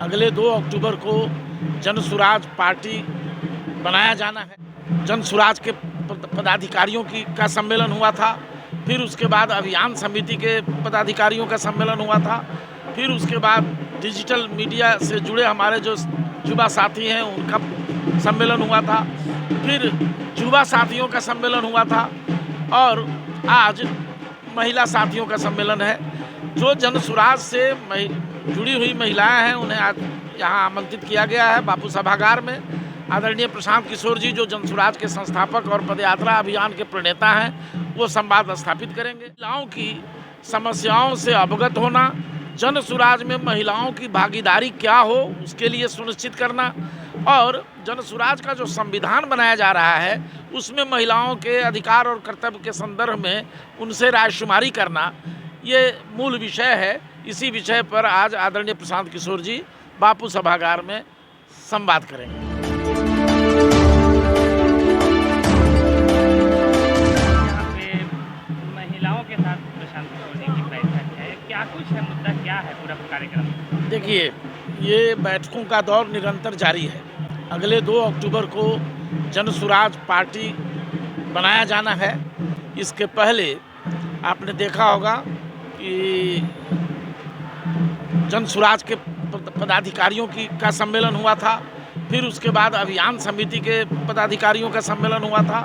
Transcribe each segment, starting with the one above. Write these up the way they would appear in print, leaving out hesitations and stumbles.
अगले 2 अक्टूबर को जन सुराज पार्टी बनाया जाना है। जन सुराज के पदाधिकारियों का सम्मेलन हुआ था, फिर उसके बाद अभियान समिति के पदाधिकारियों का सम्मेलन हुआ था, फिर उसके बाद डिजिटल मीडिया से जुड़े हमारे जो युवा साथी हैं उनका सम्मेलन हुआ था, फिर युवा साथियों का सम्मेलन हुआ था और आज महिला साथियों का सम्मेलन है। जो जन सुराज से जुड़ी हुई महिलाएं हैं उन्हें आज यहाँ आमंत्रित किया गया है बापू सभागार में। आदरणीय प्रशांत किशोर जी जो जन सुराज के संस्थापक और पदयात्रा अभियान के प्रणेता हैं, वो संवाद स्थापित करेंगे। महिलाओं की समस्याओं से अवगत होना, जन सुराज में महिलाओं की भागीदारी क्या हो उसके लिए सुनिश्चित करना और जन सुराज का जो संविधान बनाया जा रहा है उसमें महिलाओं के अधिकार और कर्तव्य के संदर्भ में उनसे रायशुमारी करना, ये मूल विषय है। इसी विषय पर आज आदरणीय प्रशांत किशोर जी बापू सभागार में संवाद करेंगे। यहाँ पे महिलाओं के साथ प्रशांत किशोर जी की बैठक है, क्या कुछ है, मुद्दा क्या है पूरा कार्यक्रम? देखिए, ये बैठकों का दौर निरंतर जारी है। अगले 2 अक्टूबर को जन सुराज पार्टी बनाया जाना है। इसके पहले आपने देखा होगा कि जन सुराज के पदाधिकारियों का सम्मेलन हुआ था, फिर उसके बाद अभियान समिति के पदाधिकारियों का सम्मेलन हुआ था,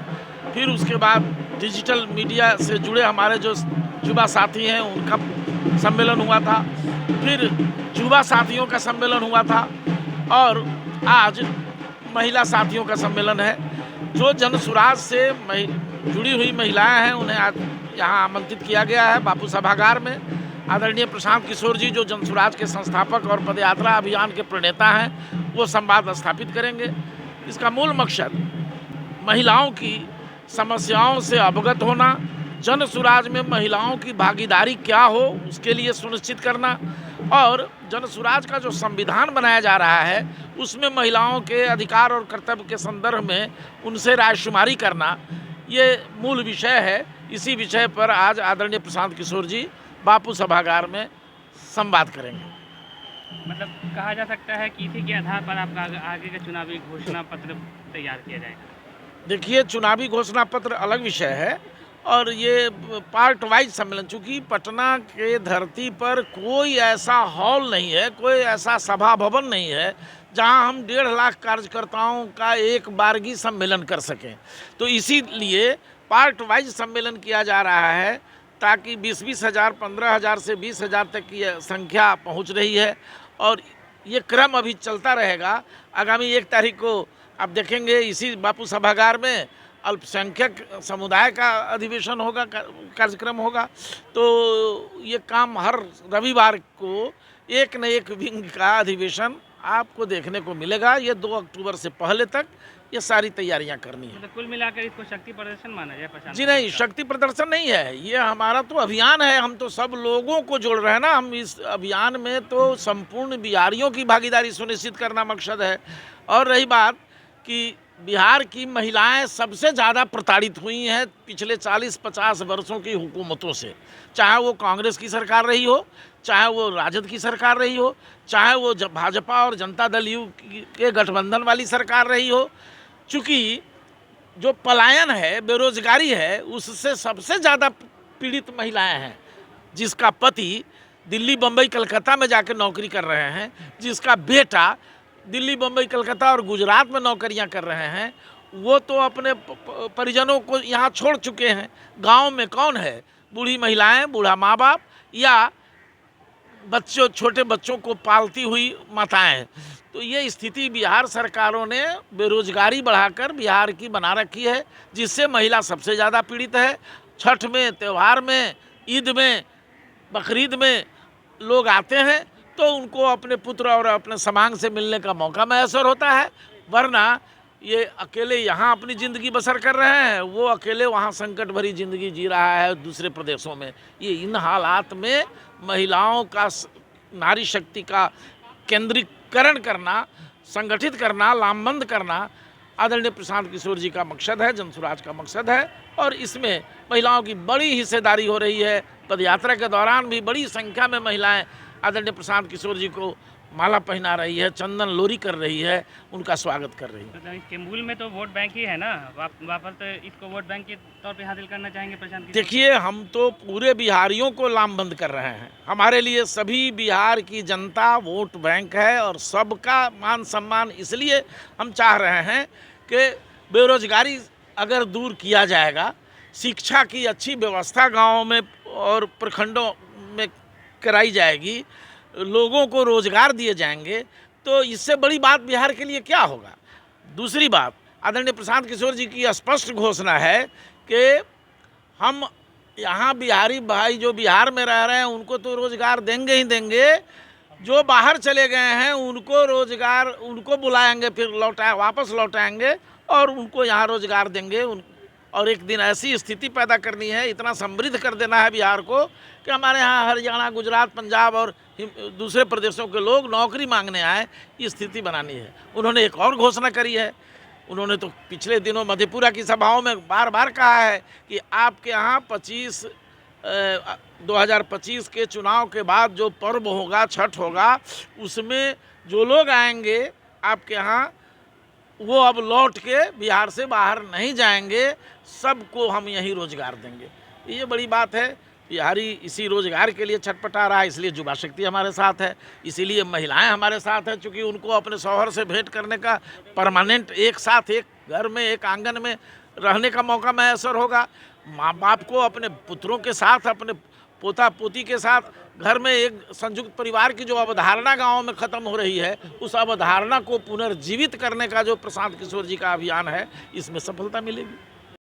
फिर उसके बाद डिजिटल मीडिया से जुड़े हमारे जो युवा साथी हैं उनका सम्मेलन हुआ था, फिर युवा साथियों का सम्मेलन हुआ था और आज महिला साथियों का सम्मेलन है। जो जन सुराज से जुड़ी हुई महिलाएं हैं उन्हें आज यहाँ आमंत्रित किया गया है बापू सभागार में। आदरणीय प्रशांत किशोर जी जो जन सुराज के संस्थापक और पदयात्रा अभियान के प्रणेता हैं, वो संवाद स्थापित करेंगे। इसका मूल मकसद महिलाओं की समस्याओं से अवगत होना, जन सुराज में महिलाओं की भागीदारी क्या हो उसके लिए सुनिश्चित करना और जन सुराज का जो संविधान बनाया जा रहा है उसमें महिलाओं के अधिकार और कर्तव्य के संदर्भ में उनसे रायशुमारी करना, ये मूल विषय है। इसी विषय पर आज आदरणीय प्रशांत किशोर जी बापू सभागार में संवाद करेंगे। मतलब कहा जा सकता है कि इसी के आधार पर आपका आगे का चुनावी घोषणा पत्र तैयार किया जाएगा? देखिए, चुनावी घोषणा पत्र अलग विषय है और ये पार्ट वाइज सम्मेलन, चूँकि पटना के धरती पर कोई ऐसा हॉल नहीं है, कोई ऐसा सभा भवन नहीं है जहां हम 1.5 लाख कार्यकर्ताओं का एक बारगी सम्मेलन कर सकें। तो इसीलिए पार्ट वाइज सम्मेलन किया जा रहा है ताकि 20-20 हज़ार, 15 हज़ार से 20 हज़ार तक की संख्या पहुंच रही है और ये क्रम अभी चलता रहेगा। आगामी 1 तारीख को आप देखेंगे इसी बापू सभागार में अल्पसंख्यक समुदाय का अधिवेशन होगा, कार्यक्रम होगा। तो ये काम हर रविवार को एक न एक विंग का अधिवेशन आपको देखने को मिलेगा। ये 2 अक्टूबर से पहले तक ये सारी तैयारियां करनी है। मतलब कुल मिलाकर इसको शक्ति प्रदर्शन माना जाए? जी नहीं, शक्ति प्रदर्शन नहीं है, ये हमारा तो अभियान है। हम तो सब लोगों को जोड़ रहे हैं ना। हम इस अभियान में तो संपूर्ण बिहारियों की भागीदारी सुनिश्चित करना मकसद है। और रही बात कि बिहार की महिलाएं सबसे ज़्यादा प्रताड़ित हुई हैं पिछले 40-50 वर्षों की हुकूमतों से, चाहे वो कांग्रेस की सरकार रही हो, चाहे वो राजद की सरकार रही हो, चाहे वो भाजपा और जनता दल यू के गठबंधन वाली सरकार रही हो। चूँकि जो पलायन है, बेरोजगारी है, उससे सबसे ज़्यादा पीड़ित महिलाएं हैं। जिसका पति दिल्ली, बम्बई, कलकत्ता में जाकर नौकरी कर रहे हैं, जिसका बेटा दिल्ली, बम्बई, कलकत्ता और गुजरात में नौकरियां कर रहे हैं, वो तो अपने परिजनों को यहाँ छोड़ चुके हैं। गांव में कौन है? बूढ़ी महिलाएं, बूढ़ा माँ बाप या बच्चों, छोटे बच्चों को पालती हुई माताएं। तो ये स्थिति बिहार सरकारों ने बेरोजगारी बढ़ाकर बिहार की बना रखी है, जिससे महिला सबसे ज़्यादा पीड़ित है। छठ में, त्यौहार में, ईद में, बकरीद में लोग आते हैं तो उनको अपने पुत्र और अपने समांग से मिलने का मौका मैसर होता है, वरना ये अकेले यहाँ अपनी ज़िंदगी बसर कर रहे हैं, वो अकेले वहाँ संकट भरी ज़िंदगी जी रहा है दूसरे प्रदेशों में। ये इन हालात में महिलाओं का, नारी शक्ति का केंद्रीकरण करना, संगठित करना, लामबंद करना आदरणीय प्रशांत किशोर जी का मकसद है, जन सुराज का मकसद है। और इसमें महिलाओं की बड़ी हिस्सेदारी हो रही है। पदयात्रा के दौरान भी बड़ी संख्या में महिलाएं आदरणीय प्रशांत किशोर जी को माला पहना रही है, चंदन लोरी कर रही है, उनका स्वागत कर रही है। तो इसके मूल में तो वोट बैंक ही है ना, वापस तो इसको वोट बैंक के तौर पे हासिल करना चाहेंगे प्रशांत किशोर? देखिए, हम तो पूरे बिहारियों को लामबंद कर रहे हैं। हमारे लिए सभी बिहार की जनता वोट बैंक है और सबका मान सम्मान इसलिए हम चाह रहे हैं कि बेरोजगारी अगर दूर किया जाएगा, शिक्षा की अच्छी व्यवस्था गाँव में और प्रखंडों में कराई जाएगी, लोगों को रोजगार दिए जाएंगे, तो इससे बड़ी बात बिहार के लिए क्या होगा। दूसरी बात, आदरणीय प्रशांत किशोर जी की स्पष्ट घोषणा है कि हम यहाँ बिहारी भाई जो बिहार में रह रहे हैं उनको तो रोजगार देंगे ही देंगे, जो बाहर चले गए हैं उनको रोजगार, उनको बुलाएंगे, फिर वापस लौटाएंगे और उनको यहाँ रोजगार देंगे। और एक दिन ऐसी स्थिति पैदा करनी है, इतना समृद्ध कर देना है बिहार को कि हमारे यहाँ हरियाणा, गुजरात, पंजाब और दूसरे प्रदेशों के लोग नौकरी मांगने आए, ये स्थिति बनानी है। उन्होंने एक और घोषणा करी है। उन्होंने तो पिछले दिनों मधेपुरा की सभाओं में बार बार कहा है कि आपके यहाँ 2025 के चुनाव के बाद जो पर्व होगा, छठ होगा, उसमें जो लोग आएंगे आपके यहाँ वो अब लौट के बिहार से बाहर नहीं जाएंगे, सबको हम यहीं रोजगार देंगे। ये बड़ी बात है। बिहारी इसी रोजगार के लिए छटपटा रहा है, इसलिए युवा शक्ति हमारे साथ है, इसीलिए महिलाएं हमारे साथ हैं, क्योंकि उनको अपने शौहर से भेंट करने का, परमानेंट एक साथ एक घर में एक आंगन में रहने का मौका मैसर होगा। माँ बाप को अपने पुत्रों के साथ, अपने पोता पोती के साथ घर में एक संयुक्त परिवार की जो अवधारणा गाँव में ख़त्म हो रही है, उस अवधारणा को पुनर्जीवित करने का जो प्रशांत किशोर जी का अभियान है, इसमें सफलता मिलेगी।